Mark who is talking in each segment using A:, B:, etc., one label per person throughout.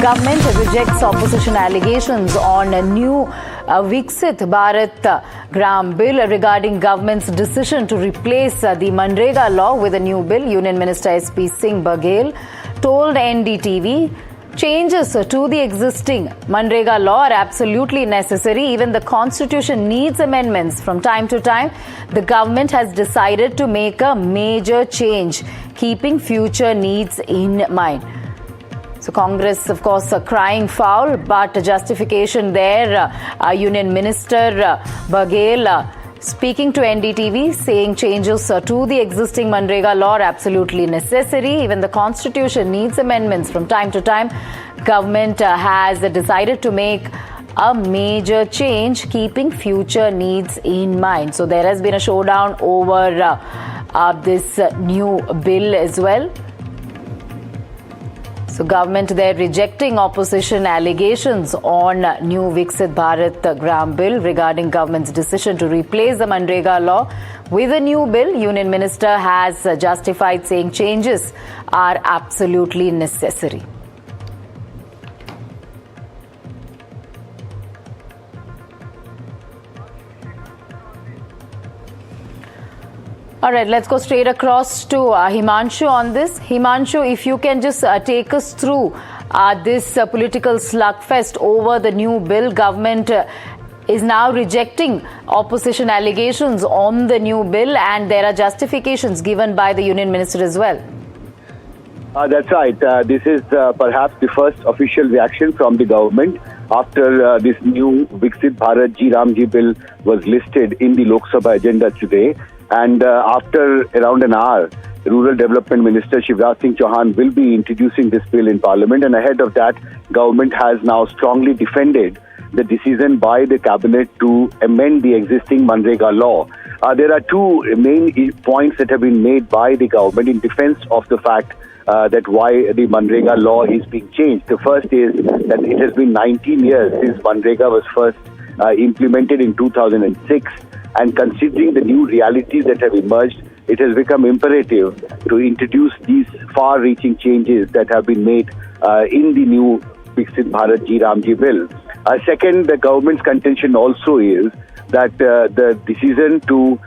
A: Government rejects opposition allegations on a new Viksit Bharat Gram Bill regarding government's decision to replace the Manrega law with a new bill. Union Minister S.P. Singh Baghel told NDTV changes to the existing Manrega law are absolutely necessary. Even the constitution needs amendments from time to time. The government has decided to make a major change, keeping future needs in mind. So Congress, of course, crying foul, but justification there. Union Minister Baghel speaking to NDTV, saying changes to the existing Manrega law are absolutely necessary. Even the constitution needs amendments from time to time. Government has decided to make a major change, keeping future needs in mind. So there has been a showdown over this new bill as well. So government there rejecting opposition allegations on new Viksit Bharat Gram Bill regarding government's decision to replace the Manrega law with a new bill. Union Minister has justified, saying changes are absolutely necessary. All right, let's go straight across to Himanshu on this. Himanshu, if you can just take us through this political slugfest over the new bill. Government is now rejecting opposition allegations on the new bill, and there are justifications given by the Union Minister as well.
B: That's right. This is perhaps the first official reaction from the government after this new Viksit Bharat Ji Ramji bill was listed in the Lok Sabha agenda today. And after around an hour, Rural Development Minister Shivraj Singh Chauhan will be introducing this bill in Parliament. And ahead of that, government has now strongly defended the decision by the cabinet to amend the existing Manrega law. There are two main points that have been made by the government in defense of the fact that why the Manrega law is being changed. The first is that it has been 19 years since Manrega was first implemented in 2006. And considering the new realities that have emerged, it has become imperative to introduce these far-reaching changes that have been made in the new Viksit Bharat Ji Ramji bill. Second, the government's contention also is that the decision to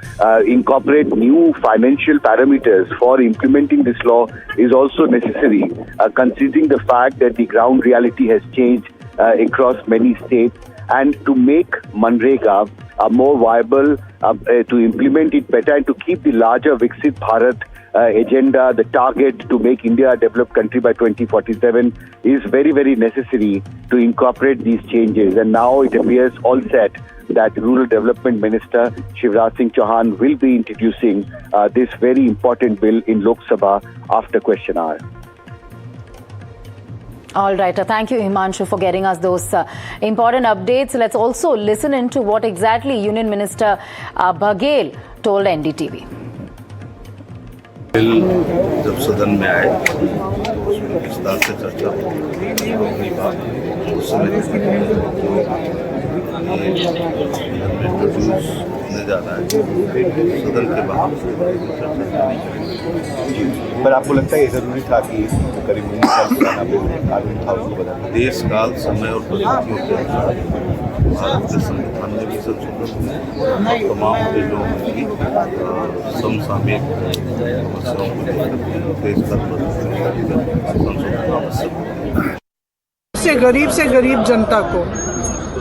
B: incorporate new financial parameters for implementing this law is also necessary, considering the fact that the ground reality has changed across many states, and to make Manrega more viable, to implement it better, and to keep the larger Viksit Bharat agenda, the target to make India a developed country by 2047 is very, very necessary to incorporate these changes. And now it appears all set that Rural Development Minister Shivraj Singh Chauhan will be introducing this very important bill in Lok Sabha after question hour.
A: All right. Thank you, Himanshu, for getting us those important updates. Let's also listen into what exactly Union Minister Baghel told NDTV.
C: Bill जब सदन में आए उसमें विस्तार से चर्चा होने बाद उस समय होने जा रहा है सदन के बाहर
D: पर आपको लगता है जरूरी था कि करीब 19 साल पुराना बिल पार्लियामेंट हाउस को बदलना?
C: देश काल समय और परिस्थितियों के अनुसार भारत के संविधान में भी संशोधन और तमाम बिलों की समसामयिक समस्याओं को लेकर देश का संशोधन आवश्यक
E: है। से गरीब जनता को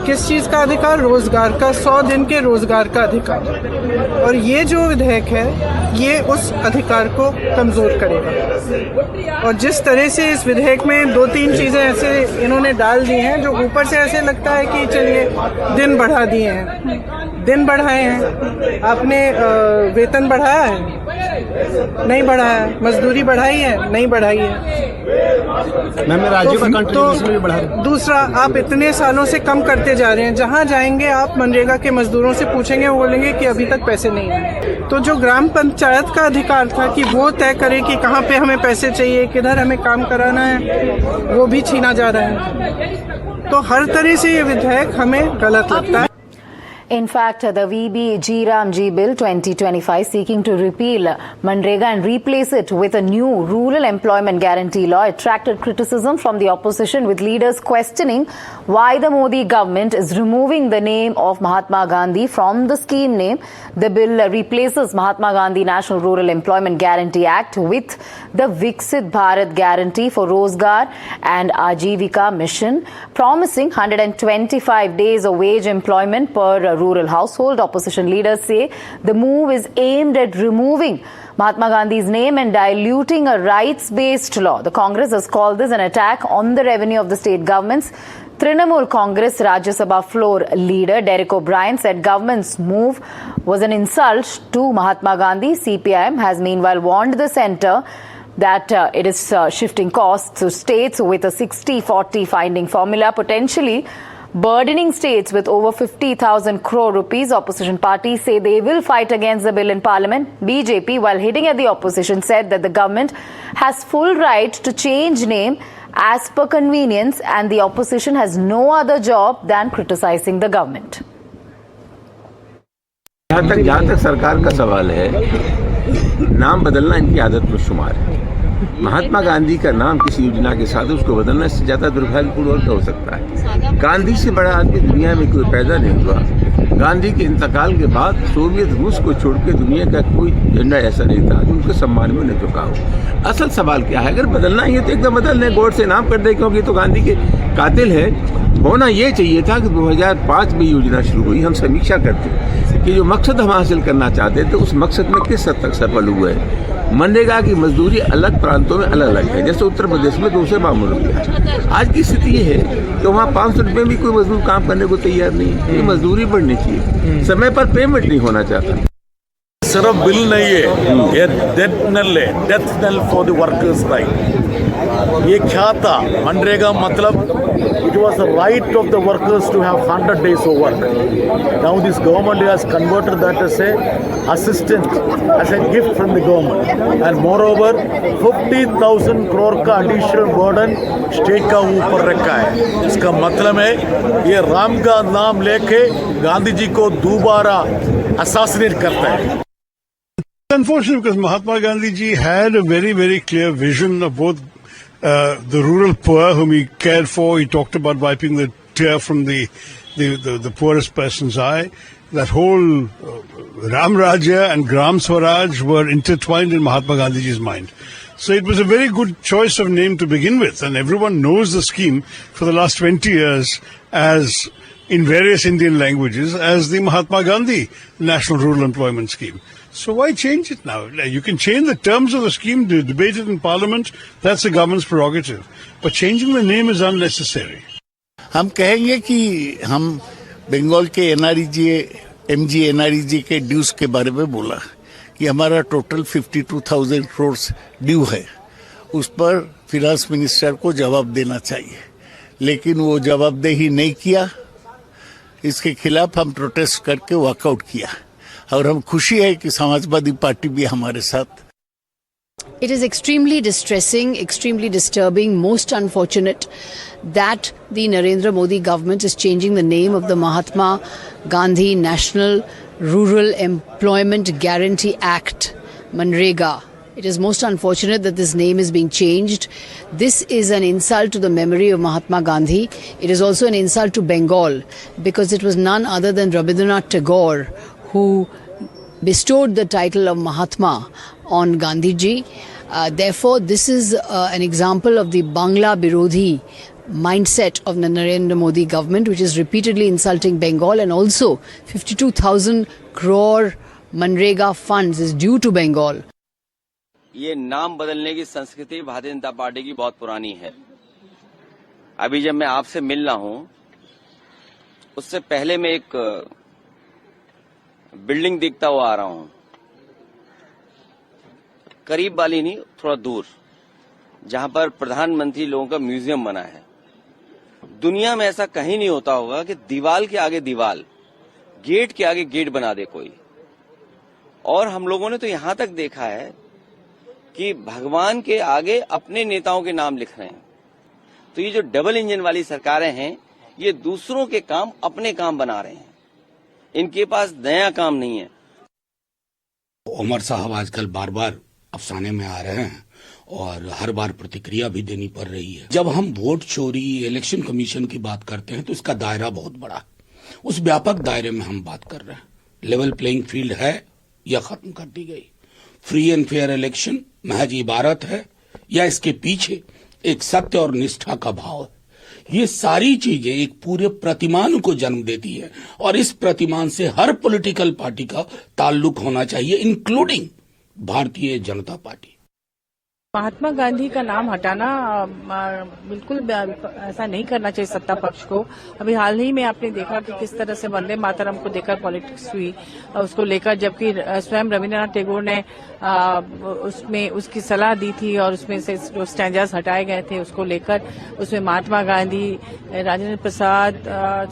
E: किस चीज़ का अधिकार? रोजगार का, 100 दिन के रोजगार का अधिकार। और ये जो विधेयक है ये उस अधिकार को कमज़ोर करेगा। और जिस तरह से इस विधेयक में 2-3 चीज़ें ऐसे इन्होंने डाल दी हैं जो ऊपर से ऐसे लगता है कि चलिए दिन बढ़ा दिए हैं, दिन बढ़ाए हैं। आपने वेतन बढ़ाया है? नहीं बढ़ाया। मजदूरी बढ़ाई है? नहीं बढ़ाई है। तो दूसरा, आप इतने सालों से कम करते जा रहे हैं। जहां जाएंगे आप मनरेगा के मजदूरों से पूछेंगे, वो बोलेंगे कि अभी तक पैसे नहीं आए। तो जो ग्राम पंचायत का अधिकार था कि वो तय करे कि कहां पे हमें पैसे चाहिए, किधर हमें काम कराना है, वो भी छीना जा रहा है। तो हर तरह से ये विधेयक हमें गलत लगता है।
A: In fact, the VB-G Ramji Bill 2025 seeking to repeal Manrega and replace it with a new rural employment guarantee law attracted criticism from the opposition, with leaders questioning why the Modi government is removing the name of Mahatma Gandhi from the scheme name. The bill replaces Mahatma Gandhi National Rural Employment Guarantee Act with the Viksit Bharat Guarantee for Rozgar and Ajivika Mission, promising 125 days of wage employment per rural household. Opposition leaders say the move is aimed at removing Mahatma Gandhi's name and diluting a rights-based law. The Congress has called this an attack on the revenue of the state governments. Trinamool Congress Rajya Sabha floor leader Derek O'Brien said government's move was an insult to Mahatma Gandhi. CPIM has meanwhile warned the centre that it is shifting costs to states with a 60-40 finding formula, potentially burdening states with over 50,000 crore rupees. Opposition parties say they will fight against the bill in Parliament. BJP, while hitting at the opposition, said that the government has full right to change name as per convenience and the opposition has no other job than criticizing the government.
F: जहाँ तक सरकार का सवाल है, नाम बदलना इनकी आदत में शुमार है। महात्मा गांधी का नाम किसी योजना के साथ उसको बदलना इससे ज़्यादा दुर्भाग्यपूर्ण और क्या हो सकता है। गांधी से बड़ा आदमी दुनिया में कोई पैदा नहीं हुआ। गांधी के इंतकाल के बाद सोवियत रूस को छोड़ के दुनिया का कोई झंडा ऐसा नहीं था जो उनके सम्मान में न झुका हो। असल सवाल क्या है, अगर बदलना ही है तो एकदम बदल दें, गौर से नाम कर दें, क्योंकि तो गांधी के कातिल है। होना ये चाहिए था कि 2005 में योजना शुरू हुई, हम समीक्षा करते कि जो मकसद हम हासिल करना चाहते थे उस मकसद में किस हद तक सफल हुए। मनरेगा की मजदूरी अलग प्रांतों में अलग अलग है, जैसे उत्तर प्रदेश में 2 से 52 रुपया। आज की स्थिति ये है कि वहाँ 500 रुपये में कोई मजदूर काम करने को तैयार नहीं है। ये मजदूरी बढ़नी चाहिए, समय पर पेमेंट नहीं होना चाहता।
G: सिर्फ बिल नहीं है, ये death nail for the workers right. ये क्या था मनरेगा, मतलब it was the right of the workers to have 100 days of work. Now this government has converted that as a assistance, as a gift from the government, and moreover 50,000 crore का additional burden state का ऊपर रखा है। इसका मतलब है ये राम का नाम लेके गांधी जी को दोबारा assassinate करता है।
H: Unfortunate because Mahatma Gandhi ji had a very, very clear vision of both the rural poor whom he cared for. He talked about wiping the tear from the poorest person's eye. That whole Ram Rajya and Gram Swaraj were intertwined in Mahatma Gandhiji's mind. So it was a very good choice of name to begin with, and everyone knows the scheme for the last 20 years as in various Indian languages as the Mahatma Gandhi National Rural Employment Scheme. So why change it now? You can change the terms of the scheme, debate it in Parliament, that's the government's prerogative. But changing the name is unnecessary.
I: हम कहेंगे कि हम बंगाल के MG NREG के dues के बारे में बोला कि हमारा टोटल 52,000 करोड़ ड्यू है, उस पर फिनांस मिनिस्टर को जवाब देना चाहिए, लेकिन वो जवाबदेही नहीं किया। इसके खिलाफ हम प्रोटेस्ट करके वॉकआउट किया और हम खुशी है कि समाजवादी पार्टी भी हमारे साथ।
J: It is extremely distressing, extremely disturbing, most unfortunate that the Narendra Modi government is changing the name of the Mahatma Gandhi National Rural Employment Guarantee Act, Manrega. It is most unfortunate that this name is being changed. This is an insult to the memory of Mahatma Gandhi. It is also an insult to Bengal because it was none other than Rabindranath Tagore who bestowed the title of Mahatma on Gandhiji. Therefore, this is an example of the Bangla Birodhi mindset of the Narendra Modi government, which is repeatedly insulting Bengal, and also 52,000 crore Manrega funds is due to Bengal.
K: ये नाम बदलने की संस्कृति Bharatiya Janata party की बहुत पुरानी है। अभी जब मैं आपसे मिल रहा हूं, उससे पहले मैं एक बिल्डिंग देखता हुआ आ रहा हूं, करीब वाली नहीं, थोड़ा दूर, जहां पर प्रधानमंत्री लोगों का म्यूजियम बना है। दुनिया में ऐसा कहीं नहीं होता होगा कि दीवार के आगे दीवार, गेट के आगे गेट बना दे कोई। और हम लोगों ने तो यहां तक देखा है कि भगवान के आगे अपने नेताओं के नाम लिख रहे हैं। तो ये जो डबल इंजन वाली सरकारें हैं, ये दूसरों के काम अपने काम बना रहे हैं। इनके पास नया काम नहीं है।
L: उमर साहब आजकल बार बार अफसाने में आ रहे हैं और हर बार प्रतिक्रिया भी देनी पड़ रही है। जब हम वोट चोरी, इलेक्शन कमीशन की बात करते हैं तो इसका दायरा बहुत बड़ा है। उस व्यापक दायरे में हम बात कर रहे हैं। लेवल प्लेइंग फील्ड है या खत्म कर दी गई? फ्री एंड फेयर इलेक्शन महज इबारत है या इसके पीछे एक सत्य और निष्ठा का भाव है? ये सारी चीजें एक पूरे प्रतिमान को जन्म देती है और इस प्रतिमान से हर पॉलिटिकल पार्टी का ताल्लुक होना चाहिए, इंक्लूडिंग भारतीय जनता पार्टी।
M: महात्मा गांधी का नाम हटाना बिल्कुल ऐसा नहीं करना चाहिए सत्ता पक्ष को। अभी हाल ही में आपने देखा कि किस तरह से वंदे मातरम को लेकर पॉलिटिक्स हुई, उसको लेकर, जबकि स्वयं रविन्द्रनाथ टैगोर ने उसमें उसकी सलाह दी थी और उसमें से जो स्टैंजास हटाए गए थे उसको लेकर उसमें महात्मा गांधी, राजेंद्र प्रसाद,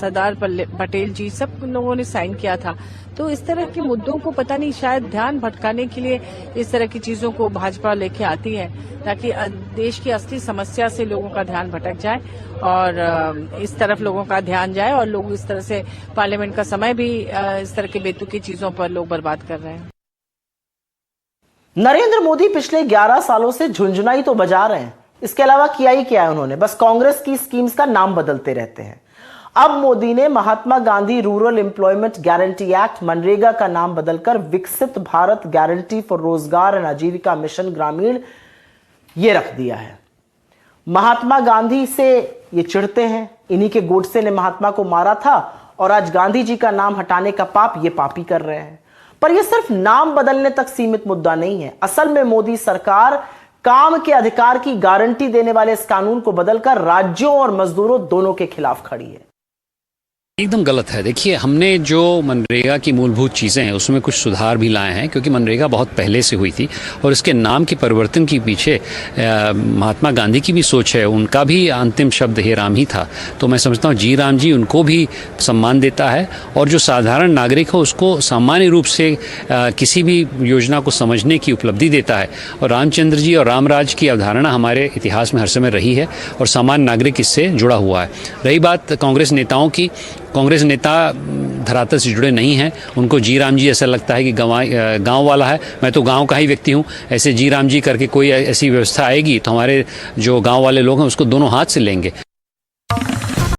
M: सरदार पटेल जी सब लोगों ने साइन किया था। तो इस तरह के मुद्दों को पता नहीं शायद ध्यान भटकाने के लिए इस तरह की चीजों को भाजपा लेके आती है ताकि देश की असली समस्या से लोगों का ध्यान भटक जाए और इस तरफ लोगों का ध्यान जाए और लोग इस तरह से पार्लियामेंट का समय भी इस तरह के बेतुकी चीजों पर लोग बर्बाद कर रहे हैं।
N: नरेंद्र मोदी पिछले 11 सालों से झुंझुनाई तो बजा रहे हैं, इसके अलावा किया ही क्या है उन्होंने? बस कांग्रेस की स्कीम्स का नाम बदलते रहते हैं। अब मोदी ने Mahatma Gandhi rural employment guarantee act MNREGA का नाम बदलकर Viksit Bharat guarantee for Rozgar and Ajeevika mission Gramin ये रख दिया है। महात्मा गांधी से ये चिढ़ते हैं, इन्हीं के गोडसे ने महात्मा को मारा था और आज गांधी जी का नाम हटाने का पाप ये पापी कर रहे हैं। पर यह सिर्फ नाम बदलने तक सीमित मुद्दा नहीं है। असल में मोदी सरकार काम के अधिकार की गारंटी देने वाले इस कानून को बदलकर राज्यों और मजदूरों दोनों के खिलाफ खड़ी है।
O: एकदम गलत है। देखिए, हमने जो मनरेगा की मूलभूत चीज़ें हैं उसमें कुछ सुधार भी लाए हैं, क्योंकि मनरेगा बहुत पहले से हुई थी और इसके नाम के परिवर्तन के पीछे महात्मा गांधी की भी सोच है। उनका भी अंतिम शब्द हे राम ही था। तो मैं समझता हूँ जी राम जी उनको भी सम्मान देता है और जो साधारण नागरिक हो उसको सामान्य रूप से किसी भी योजना को समझने की उपलब्धि देता है। और रामचंद्र जी और रामराज की अवधारणा हमारे इतिहास में हर समय रही है और सामान्य नागरिक इससे जुड़ा हुआ है। रही बात कांग्रेस नेताओं की, कांग्रेस नेता धरातल से जुड़े नहीं हैं। उनको जी राम जी ऐसा लगता है कि गांव वाला है। मैं तो गांव का ही व्यक्ति हूं। ऐसे जी राम जी करके कोई ऐसी व्यवस्था आएगी तो हमारे जो गांव वाले लोग हैं उसको दोनों हाथ से लेंगे।